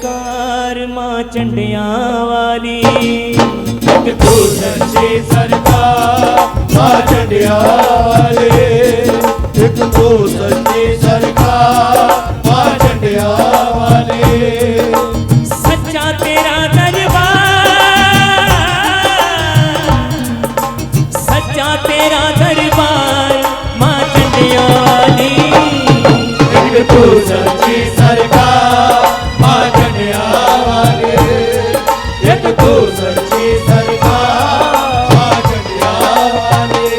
सरकार मां चंडिया वाली। एक तू सच्ची सरकार मां चंडिया वाली। एक तू सच्ची सरकार मां चंडिया वाली। सच्चा तेरा दरबार, सच्चा तेरा दरबार मां चंडिया वाली। एक तू सच्ची सरकार मां चंडिया वाली। एक तू सच्ची सरकार मां चंडिया वाली।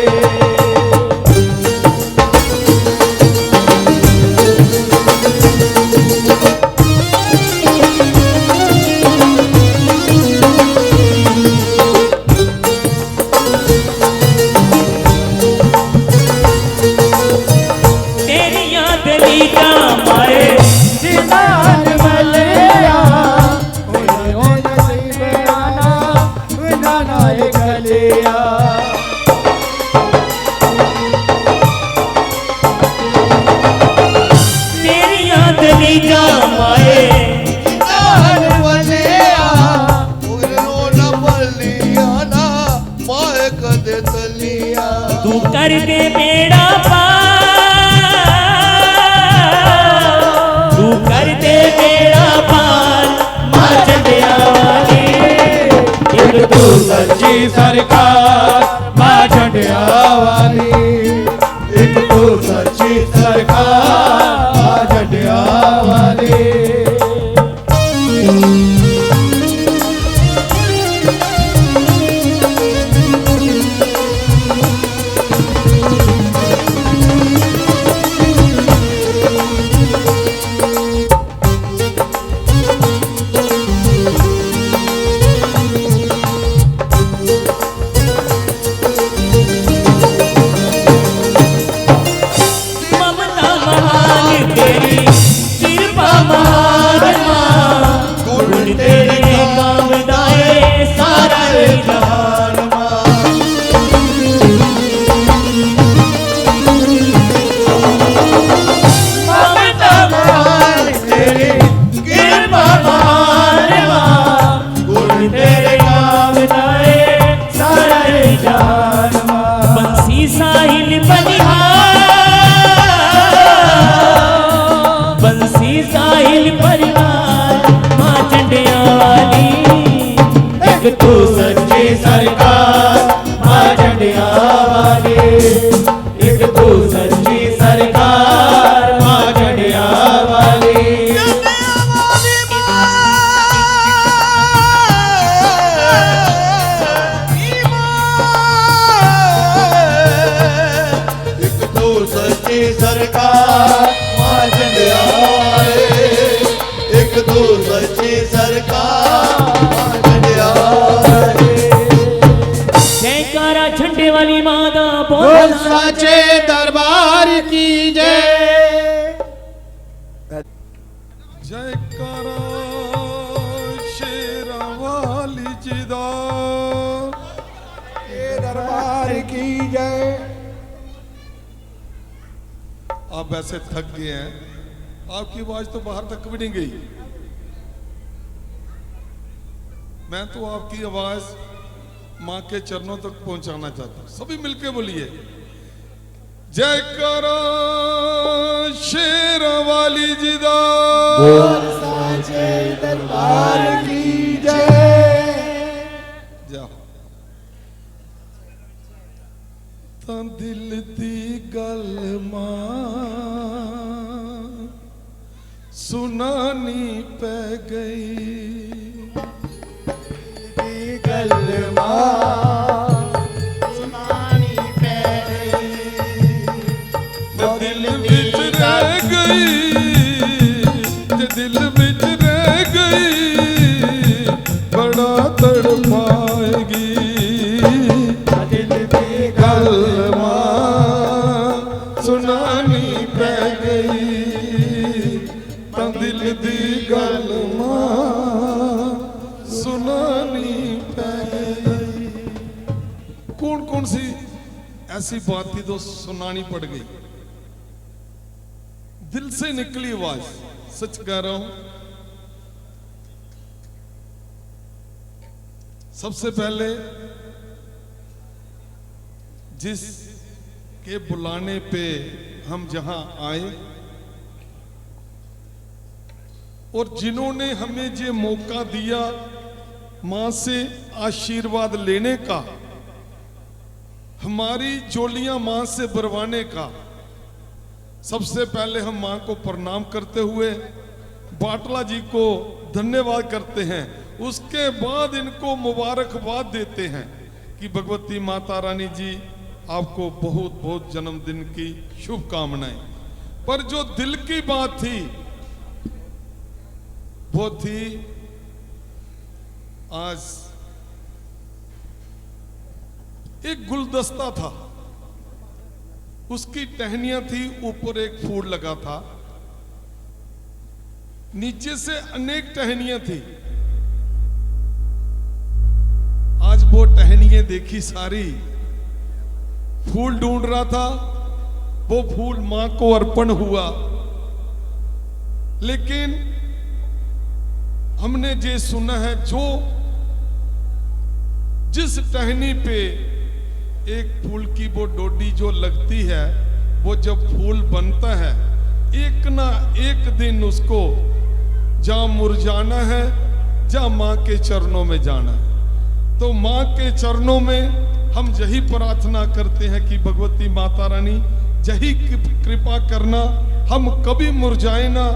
तू कर दे बेड़ा पार, तू कर दे बेड़ा पार मां चंडिया वाली। एक तू सच्ची सरकार मां चंडिया वाली। एक तू सच्ची सरकार मां चंडिया वाली। एक तू सच्ची सरकार मां चंडिया वाली। एक तू सच्ची सरकार मां चंडिया वाली। एक तू सच्ची सरकार मां चंडिया वाली। एक तू सच्ची सरकार मां चंडिया वाली। जयकारा झंडे वाली माता बोल साचे दरबार की जय। जयकारा शेरा वाली जी दा दरबार की जय। आप वैसे थक गए हैं, आपकी आवाज तो बाहर तक भी नहीं गई। मैं तो आपकी आवाज मां के चरणों तक पहुंचाना चाहता हूं। सभी मिलके बोलिए जयकारा शेरा वाली जी दा। बोल साचे दरबार की जय। जाओ तां दिल दी गल मां सुनानी पै गई। गल मां सुनानी पै गई। दिल विच रह गई, दिल विच रह गई, बड़ा तड़पाएगी। दिल दी गल मां सुनानी पै गई। तां दिल दी गल मां सुनानी पै गई। कौन कौन सी ऐसी बात थी तो सुनानी पड़ गई? दिल से निकली आवाज, सच कह रहा हूं। सबसे पहले जिस के बुलाने पे हम जहां आए और जिन्होंने हमें ये मौका दिया मां से आशीर्वाद लेने का, हमारी जोलियां मां से भरवाने का, सबसे पहले हम मां को प्रणाम करते हुए बाटला जी को धन्यवाद करते हैं। उसके बाद इनको मुबारकबाद देते हैं कि भगवती माता रानी जी आपको बहुत बहुत जन्मदिन की शुभकामनाएं। पर जो दिल की बात थी वो थी आज एक गुलदस्ता था, उसकी टहनियां थी, ऊपर एक फूल लगा था, नीचे से अनेक टहनियां थी। आज वो टहनियां देखी सारी, फूल ढूंढ रहा था, वो फूल मां को अर्पण हुआ। लेकिन हमने ये सुना है जो जिस टहनी पे एक फूल की वो डोडी जो लगती है, वो जब फूल बनता है एक ना एक दिन उसको जहां मुरझाना है, जहां मां के चरणों में जाना है। तो मां के चरणों में हम यही प्रार्थना करते हैं कि भगवती माता रानी यही कृपा करना, हम कभी मुरझाए ना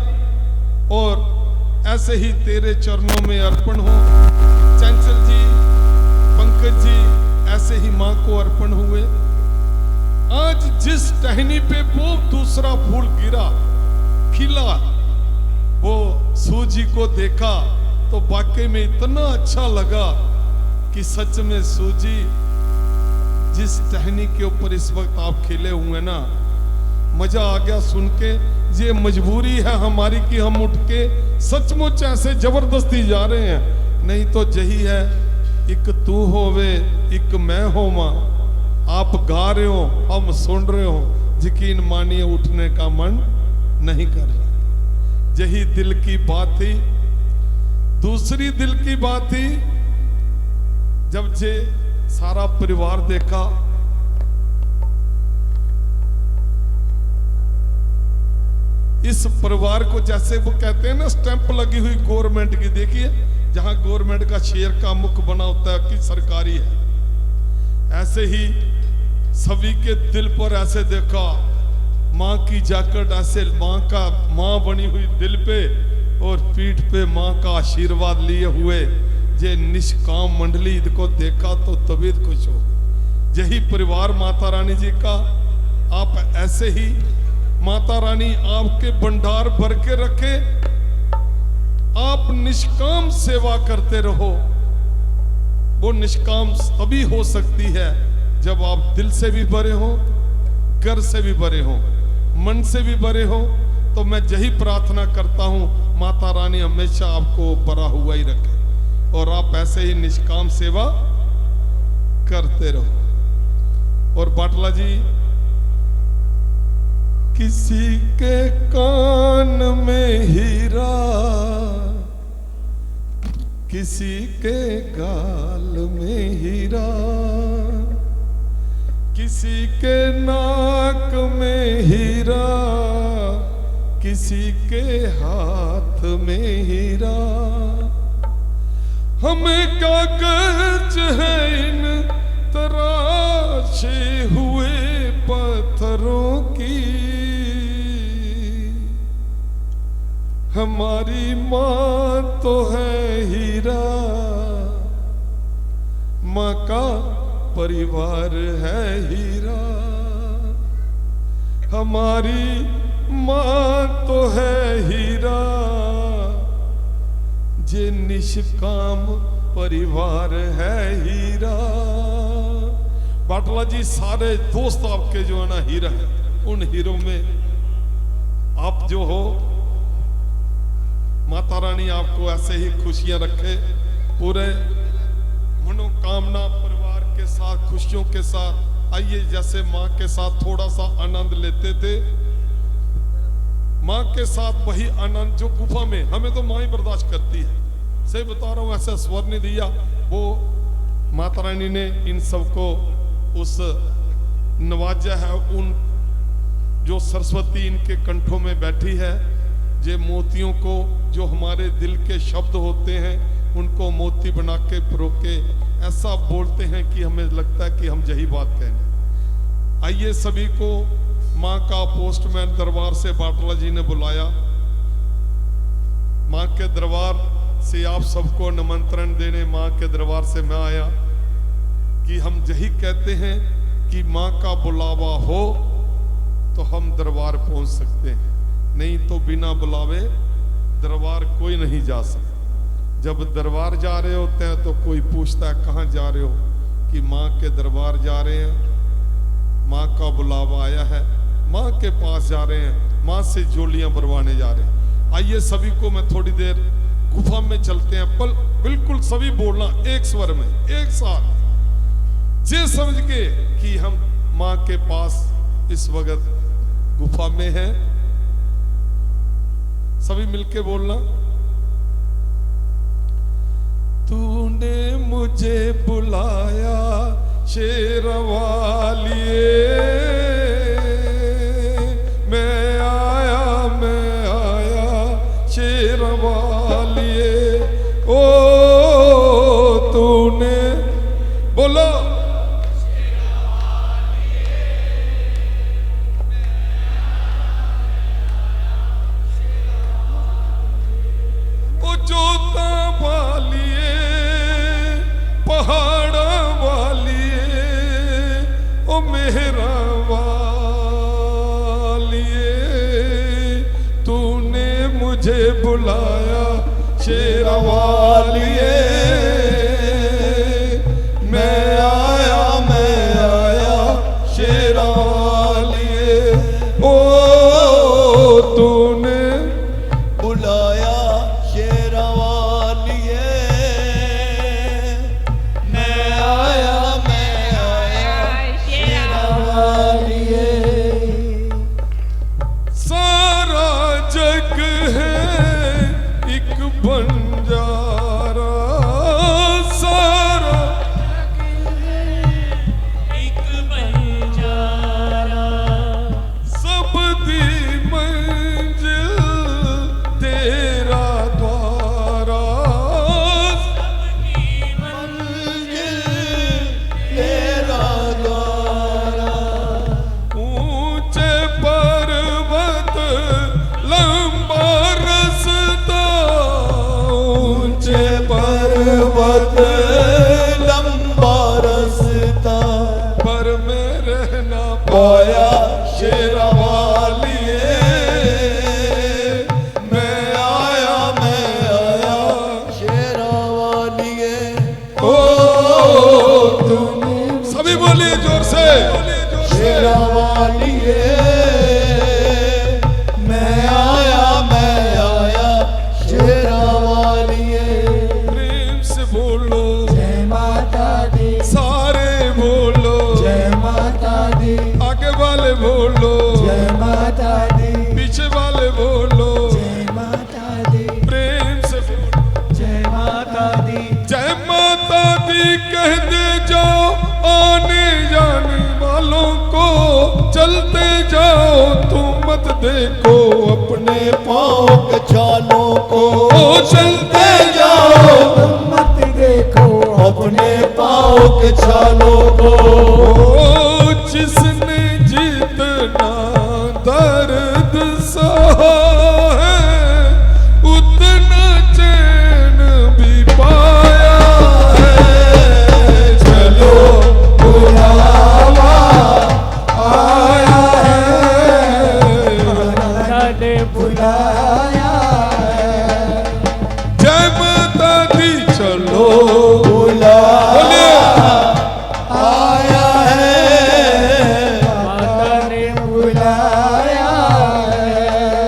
और ऐसे ही तेरे चरणों में अर्पण हो। चंचल जी, पंकज जी ऐसे ही मां को अर्पण हुए। आज जिस टहनी पे वो दूसरा फूल गिरा, खिला, वो सूजी को देखा तो वाकई में इतना अच्छा लगा कि सच में सूजी जिस टहनी के ऊपर इस वक्त आप खिले हुए ना, मजा आ गया सुन के। ये मजबूरी है हमारी कि हम उठ के सचमुच ऐसे जबरदस्ती जा रहे हैं, नहीं तो यही है, एक तू होवे एक मैं होवा। आप गा रहे हो, हम सुन रहे हो, यकीन मानिए उठने का मन नहीं कर रहा। यही दिल की बात थी। दूसरी दिल की बात थी, जब ये सारा परिवार देखा, इस परिवार को जैसे वो कहते हैं ना स्टैंप लगी हुई गवर्नमेंट की, देखिए जहां गवर्नमेंट का शेर का मुख बना होता है कि सरकारी है, ऐसे ही सभी के दिल पर ऐसे देखा मां की जैकेट, ऐसे मां बनी हुई दिल पे और पीठ पे मां का आशीर्वाद लिए हुए ये निष्काम मंडली को देखा तो तबीयत खुश हो। यही परिवार माता रानी जी का, आप ऐसे ही माता रानी आपके भंडार भर के रखे, आप निष्काम सेवा करते रहो। वो निष्काम तभी हो सकती है जब आप दिल से भी भरे हो, घर से भी भरे हो, मन से भी भरे हो। तो मैं यही प्रार्थना करता हूं माता रानी हमेशा आपको भरा हुआ ही रखे और आप ऐसे ही निष्काम सेवा करते रहो। और बाटला जी, किसी के कान में हीरा, किसी के गाल में हीरा, किसी के नाक में हीरा, किसी के हाथ में हीरा। हमें क्या गर्ज है इन तराशे हुए पत्थरों की, हमारी मां तो है हीरा, मां का परिवार है हीरा। हमारी मां तो है हीरा, जे निष्काम परिवार है हीरा। बाटला जी, सारे दोस्त आपके जो है ना हीरा है, उन हीरों में आप जो हो, माता रानी आपको ऐसे ही खुशियां रखे, पूरे मनोकामना परिवार के साथ खुशियों के साथ आइए। जैसे माँ के साथ थोड़ा सा आनंद लेते थे, माँ के साथ वही आनंद जो गुफा में, हमें तो माँ ही बर्दाश्त करती है, सही बता रहा हूँ। ऐसा स्वर नहीं दिया, वो माता रानी ने इन सबको उस नवाजा है, उन जो सरस्वती इनके कंठों में बैठी है, जे मोतियों को, जो हमारे दिल के शब्द होते हैं उनको मोती बना के परोके ऐसा बोलते हैं कि हमें लगता है कि हम यही बात कहने। आइए सभी को माँ का पोस्टमैन दरबार से बाटला जी ने बुलाया। माँ के दरबार से आप सबको निमंत्रण देने माँ के दरबार से मैं आया कि हम यही कहते हैं कि माँ का बुलावा हो तो हम दरबार पहुंच सकते हैं, नहीं तो बिना बुलावे दरबार कोई नहीं जा सकता। जब दरबार जा रहे होते हैं तो कोई पूछता है कहाँ जा रहे हो, कि माँ के दरबार जा रहे हैं, माँ का बुलावा आया है, माँ के पास जा रहे हैं, माँ से जोलियां भरवाने जा रहे हैं। आइए सभी को मैं थोड़ी देर गुफा में चलते हैं, बिल्कुल सभी बोलना एक स्वर में एक साथ, ये समझ के कि हम माँ के पास इस वक्त गुफा में हैं। सभी मिलके बोलना। तूने मुझे बुलाया शेरवालिए, मैं आया शेरवालिए, ओ तूने बोलो जोता वालिए, पहाड़ा वालिए, ओ मेहरा वालिए, तूने मुझे बुलाया शेरा वालिए, मैं आया शेरा वालिए, ओ तूने बुलाया शेरवालिए, मैं आया शेरवालिए। सारा जग है एक बंजारा, सारा एक बंजारा, सब दी मंजिल तेरा द्वारा, सबकी मंजिल तेरा द्वारा, ऊंचे पर्वत लंबा रास्ता, ऊंचे पर्वत लंबा रास्ता, पर मैं रहना पाया शेरवालिए, मैं आया शेरवालिए, ओ तूने। सभी बोलिए जोर से शेरवालिए, मैं आया शेरवालिए। प्रेम से बोलो, जय माता दी, सारे बोलो, जय माता दी, आगे वाले बोलो, जय माता दी, पीछे वाले बोलो, जय माता दी, प्रेम से बोलो, जय माता दी, जय माता दी कह दे जाओ आने जाने वालों को, चलते जाओ तुम मत देखो अपने पाँव के छालों को, ओ चलते जाओ तुम मत देखो अपने पाँव के छालों को। ओ जिसने जितना दर्द सहा है उतना चैन भी पाया है, चलो बुलावा आया है, बुलाया है, जय माता दी चलो बुलाया आया है, माता ने बुलाया है।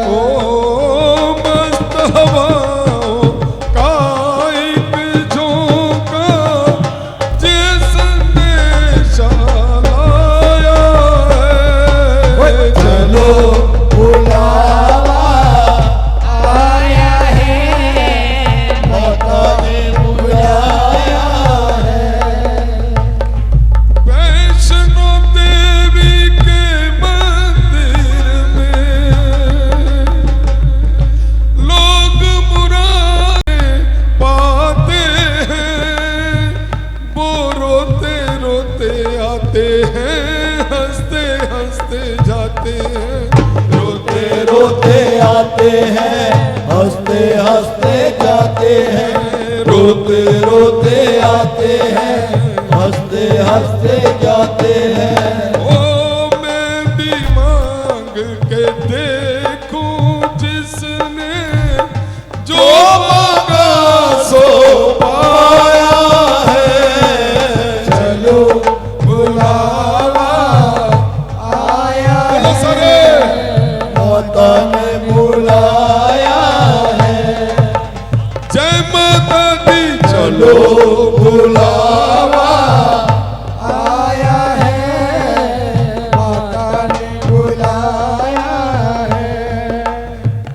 ओ मस्त हवाओं का एक झोंका जे संदेशा लाया है, चलो बुलावा आया है, माता ने बुलाया आते हैं, हंसते हंसते जाते हैं, रोते रोते आते हैं, हंसते हंसते जाते हैं। ओ मैं भी मांग के देखूं जिसने जो मांगा सो पाया है, चलो बुलावा आया बोलो सारे। है, माता ने बुलाया है। जय माता दी चलो बुलावा आया है, माता ने बुलाया है।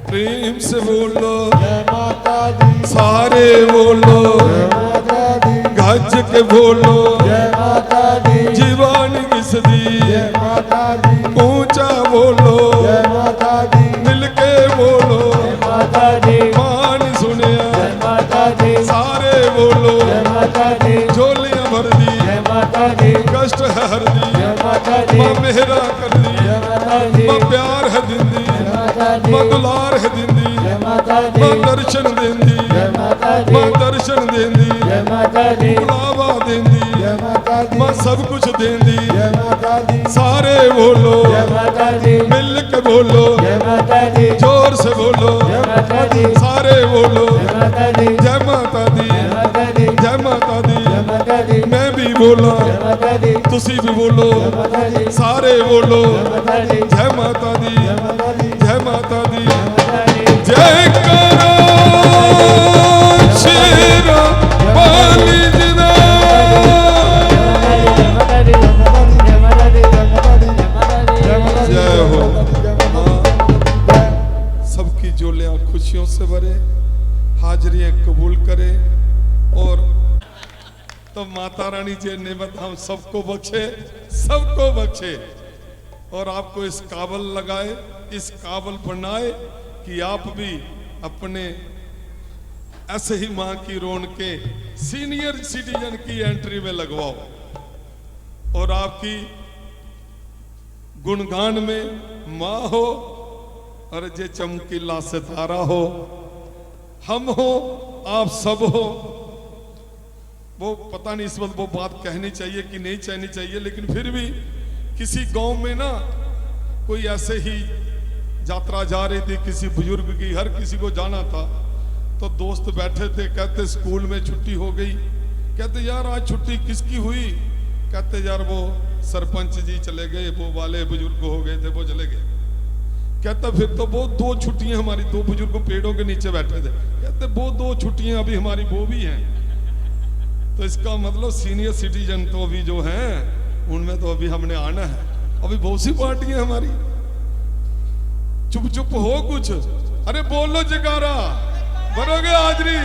प्रेम से बोलो, जय माता दी, सारे बोलो, जय माता दी, गज के बोलो, जय माता दी, जीवन किस दी, जय माता दी, ऊंचा बोलो, जय माता दी, मिलके बोलो, जय माता दी, मान सुनिया, जय माता दी, सारे बोलो, जय माता दी, झोलियां भर दी, जय माता दी, कष्ट है हर दी, जय माता दी, मां मेहरा कर दी, जय माता दी, मां प्यार है दिंदी, जय माता दी, मां दुलार है दिंदी, जय माता दी, मां दर्शन देंदी, जय माता दी, मां दर्शन देंदी, जय माता दी, बुलावा देंदी, जय माता दी, मां सब कुछ देंदी। जय माता दी, सारे बोलो, जय माता दी, मिल के बोलो, जय माता दी, जोर से बोलो, जय माता दी, सारे बोलो, जय माता दी, जय माता दी, जय माता दी, जय माता दी। जय माता दी, मैं भी बोला, जय माता दी, तुसी भी बोलो, जय माता दी, सारे बोलो, जय माता दी, जय माता दी, जय माता दी, जय माता दी, जय माता दी, जय करो शेरा वाली जिना। जय हो। सबकी झोलियां खुशियों से भरे, हाजरियां कबूल करे और तो माता रानी जी नेमत हम सबको बख्शे, सबको बख्शे और आपको इस काबल लगाए, इस काबल बनाए कि आप भी अपने ऐसे ही मां की रोन के सीनियर सिटीजन की एंट्री में लगवाओ और आपकी गुणगान में मां हो और जे चमकीला सितारा हो, हम हो, आप सब हो। वो पता नहीं इस वक्त वो बात कहनी चाहिए कि नहीं कहनी चाहिए, लेकिन फिर भी किसी गांव में ना कोई ऐसे ही यात्रा जा रही थी किसी बुजुर्ग की, हर किसी को जाना था, तो दोस्त बैठे थे, कहते स्कूल में छुट्टी हो गई, कहते यार आज छुट्टी किसकी हुई, कहते यार वो सरपंच जी चले गए, वो वाले बुजुर्ग हो गए थे, वो चले गए। कहता फिर तो वो 2 छुट्टियां हमारी, 2 बुजुर्ग पेड़ों के नीचे बैठे थे, कहते वो 2 छुट्टियां अभी हमारी वो भी हैं। तो इसका मतलब सीनियर सिटीजन तो अभी जो हैं उनमें तो अभी हमने आना है, अभी बहुत सी पार्टियां हमारी। चुप चुप हो कुछ, अरे बोलो जयकारा, भरोगे हाजरी।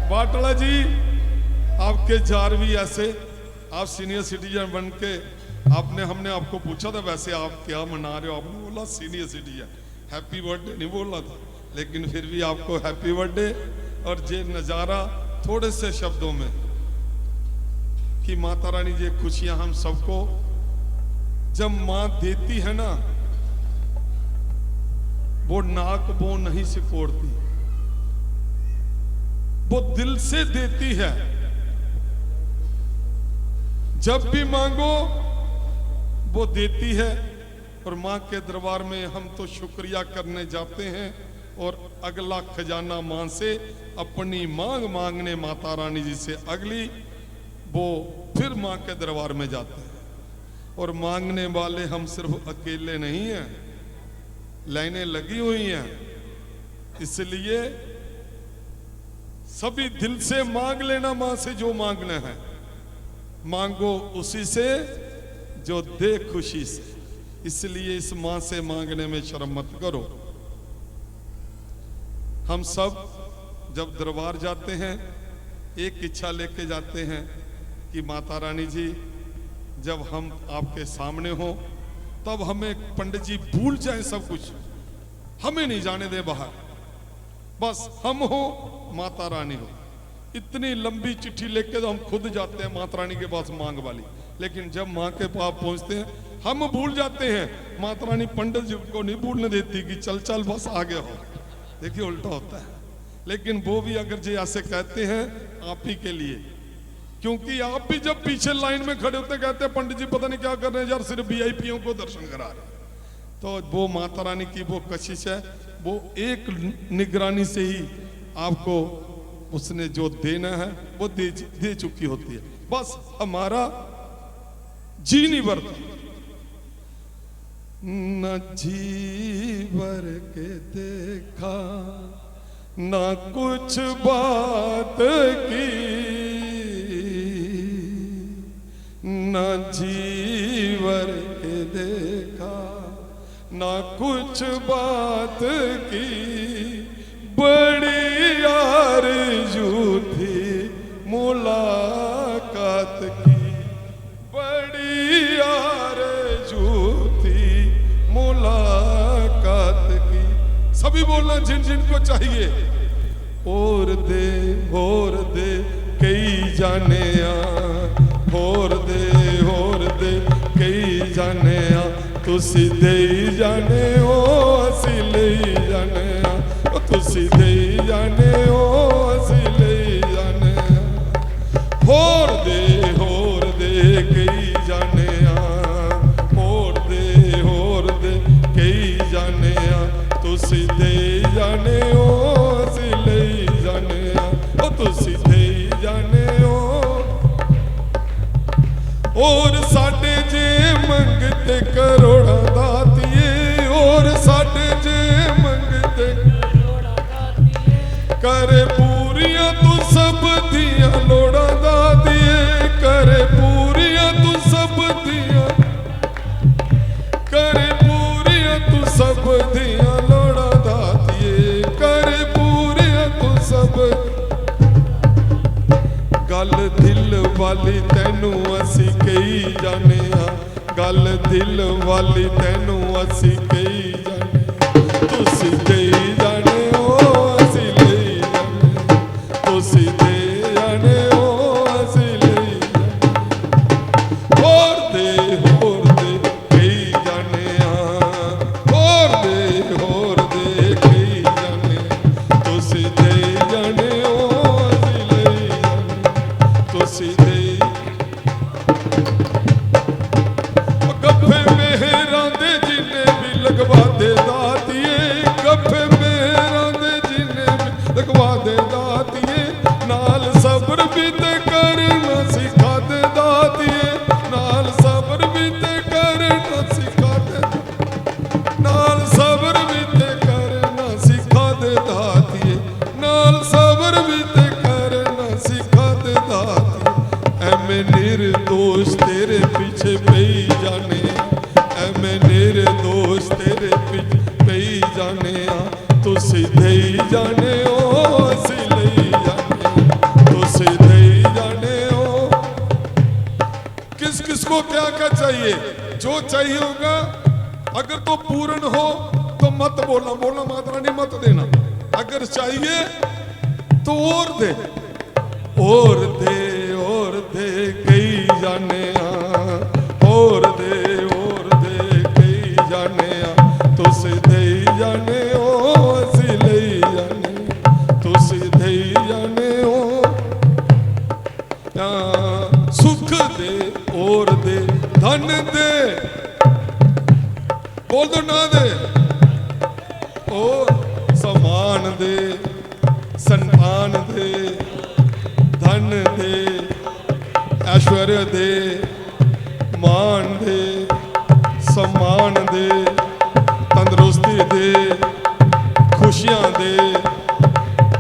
बाटला जी आपके जार भी ऐसे, आप सीनियर सिटीजन बन के आपने, हमने आपको पूछा था वैसे आप क्या मना रहे हो, आपने बोला सीनियर सिटीजन, हैप्पी बर्थडे नहीं बोला था, लेकिन फिर भी आपको हैप्पी बर्थडे। और ये नजारा थोड़े से शब्दों में कि माता रानी ये खुशियां हम सबको जब मां देती है ना, वो नाक वो नहीं सिकोड़ती, वो दिल से देती है। जब भी मांगो वो देती है। और मां के दरबार में हम तो शुक्रिया करने जाते हैं और अगला खजाना मां से अपनी मांग मांगने माता रानी जी से अगली, वो फिर मां के दरबार में जाते हैं। और मांगने वाले हम सिर्फ अकेले नहीं हैं, लाइनें लगी हुई हैं, इसलिए सभी दिल से मांग लेना मां से जो मांगना है, मांगो उसी से जो दे खुशी से। इसलिए इस मां से मांगने में शर्म मत करो। हम सब जब दरबार जाते हैं एक इच्छा लेके जाते हैं कि माता रानी जी जब हम आपके सामने हो तब हमें पंडित जी भूल जाए सब कुछ, हमें नहीं जाने दे बाहर, बस हम हो माता रानी हो। इतनी लंबी चिट्ठी लेके तो हम खुद जाते हैं माता रानी के पास मांग वाली, लेकिन जब मां के पास पहुंचते हैं हम भूल जाते हैं, माता रानी पंडित जी को नहीं भूलने देती कि चल चल बस आगे हो। देखिए उल्टा होता है। लेकिन वो भी अगर जी ऐसे कहते हैं आप ही के लिए, क्योंकि आप भी जब पीछे लाइन में खड़े होते कहते हैं पंडित जी पता नहीं क्या कर रहे हैं यार, सिर्फ वीआईपीओं को दर्शन करा रहे हैं। तो वो माता रानी की वो कशिश है, वो एक निगरानी से ही आपको उसने जो देना है वो दे चुकी होती है। बस हमारा जी नहीं भरता। न जी भर के देखा ना कुछ बात की, न जी भर के देखा ना कुछ बात की, बड़ी आरज़ू थी मुलाकात की, बड़ी आरज़ू थी मुलाकात की। सभी बोलना जिन जिन को चाहिए। और दे कई जाने होर दे कई जाने तुसी दे जाने हो असी ले जाने, तुसी दे जाने हो असी ले जाने। होर दे कई जाने होर दे कई जाने तुसी दे जाने हो असी ले जाने, तुसी दे जाने हो। और साडे जे मंगते करोड़ा दातिए, और साडे जे मंगते करे पूरियां तू सब दियां लोड़ा दातिए, करे पूरियां तू सब दियां, करे पूरियां तू सब दियां लोड़ा दातिए, करे पूरियां तू सब। गल दिल वाली तैनू असी कई जाने, गल दिल वाली तैनू असी कई जाने, तुसी कई जाने हो असी ले जाने, तुसी दे जाने हो असी ले जाने। होर दे कई जाने होर दे कई जाने, तुसी दे जाने हो असी ले जाने, तुसी दे। गप्फे मेहरां दे जिन्ने भी लगवा दे दातिए, गप्फे मेहरां दे जिन्ने भी लगवा दे दातिए, नाल सब्र भी ते करना सिखा दे दातिए, नाल सब्र भी ते करना सिखा दे, नाल सब्र भी ते करना सिखा दे दातिए, नाल सब्र भी ते करना सिखा दे दातिए। ऐमें निर्दोष तेरे पीछे पई जाने, ऐमें निर्दोष तेरे पीछे पई जाने, तुसी देई जाने हो असी लई जाने, तुसी देई जाने हो। किस किस को क्या क्या चाहिए, जो चाहिए होगा अगर तो पूर्ण हो तो मत बोलना, बोलना माता रानी मत देना। अगर चाहिए तो और दे कई जाने और दे कई जाने, तुसी दे जाने हो असी ले जाने, तुसी दे जाने हो। सुख दे और दे धन दे, बोल दो ना दे, ओ समान दे संतान दे, धन दे ऐश्वर्य दे, मान दे सम्मान दे, तंदुरुस्ती दे, खुशियां दे,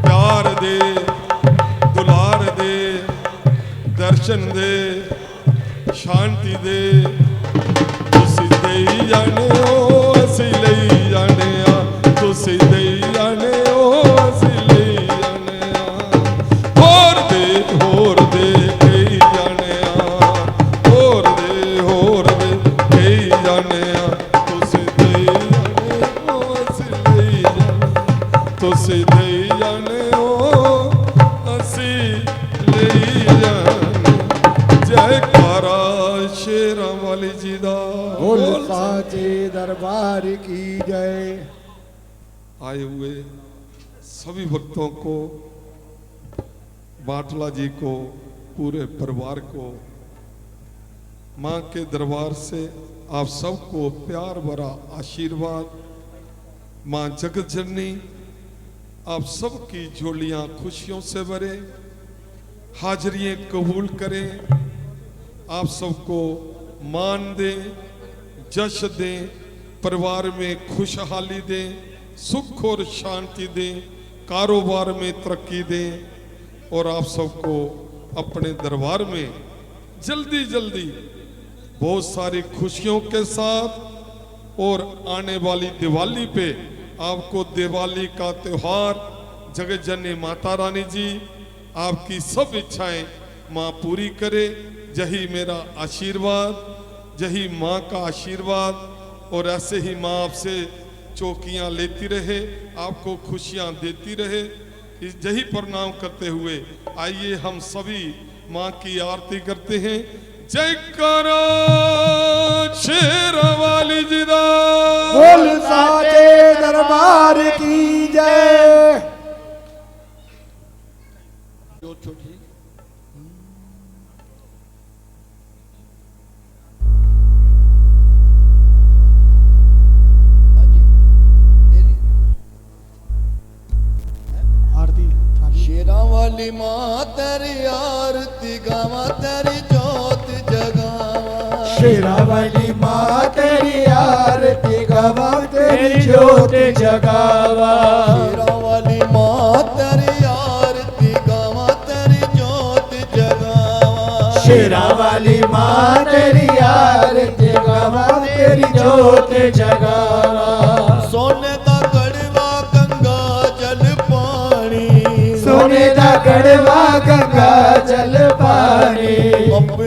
प्यार दे, दुलार दे, दर्शन दे, शांति दे, तुसी देई जाने हो असी लई जाने, तुसी देई जाने हो असी लई जाने। होर दे कई जाने होर दे कई जाने, तुसी देई जाने हो असी लई जाने, तुसी देई जाने हो असी लई जाने। जयकारा शेरां वाली जी दा। बोल साचे दरबार की जय। आए हुए सभी भक्तों को, बाटला जी को, पूरे परिवार को, मां के दरबार से आप सबको प्यार भरा आशीर्वाद। मां जगत जननी आप सबकी झोलियां खुशियों से भरे, हाजरियां कबूल करें, आप सबको मान दें, जश दें, परिवार में खुशहाली दें, सुख और शांति दें, कारोबार में तरक्की दें और आप सबको अपने दरबार में जल्दी जल्दी बहुत सारी खुशियों के साथ और आने वाली दिवाली पे आपको दिवाली का त्योहार जगत जननी माता रानी जी आपकी सब इच्छाएं माँ पूरी करे। यही मेरा आशीर्वाद, यही माँ का आशीर्वाद। और ऐसे ही माँ आपसे चौकियाँ लेती रहे, आपको खुशियाँ देती रहे। यही प्रणाम करते हुए आइए हम सभी माँ की आरती करते हैं। जयकारा शेरावाली जी दा, बोल साचे दरबार की जय। जो छोटी शेरा वाली माँ तेरी आरती गावा, तेरी जोत जगावा। शेरा वाली माँ तेरी आरती गावा, तेरी जोत जगावा। शेरा वाली माँ तेरी आरती गावा, तेरी जोत जगावा। शेरा वाली माँ तेरी आरती गावा, तेरी जोत जगावा। सोने दा गढ़वा गंगा जल पानी, सोने दा गढ़वा गंगा जल पानी। अपने